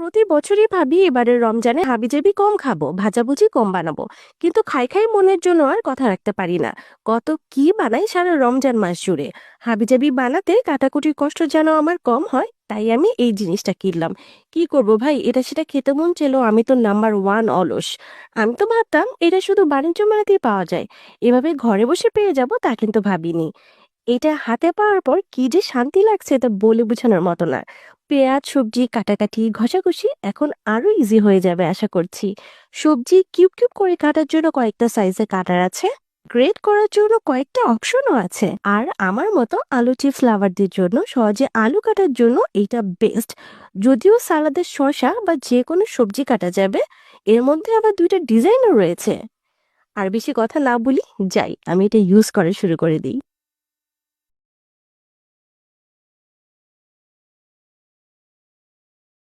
প্রতি বছরই ভাবি এবারের রমজানে হাবিজাবি কম খাবো, ভাজাভুজি কম বানাবো, কিন্তু খাই খাই মনের জন্য আর কথা রাখতে পারি না। কত কি বানাই সারা রমজান মাস জুড়ে। হাবিজাবি বানাতে কাটাকুটির কষ্ট যেন আমার কম হয়, তাই আমি এই জিনিসটা কিনলাম। কি করব ভাই, এটা সেটা খেতে মন চেলো, আমি তো নাম্বার ওয়ান অলস। আমি তো ভাবতাম এটা শুধু বাণিজ্য মেলাতেই পাওয়া যায়, এভাবে ঘরে বসে পেয়ে যাব তা কিন্তু ভাবিনি। এটা হাতে পাওয়ার পর কি যে শান্তি লাগছে তা বলে বোঝানোর মতো না। পেঁয়াজ, সবজি কাটাকাটি, ঘষাঘষি এখন আরো ইজি হয়ে যাবে আশা করছি। সবজি কিউব কিউব করে কাটার জন্য কয়েকটা সাইজে কাটার আছে, গ্রেট করার জন্য কয়েকটা অপশনও আছে। আর আমার মতো আলু চিপস লাভারদের জন্য সহজে আলু কাটার জন্য এইটা বেস্ট। যদিও সালাদের শসা বা যে কোনো সবজি কাটা যাবে, এর মধ্যে আবার দুইটা ডিজাইনও রয়েছে। আর বেশি কথা না বলি, যাই আমি এটা ইউজ করা শুরু করে দিই।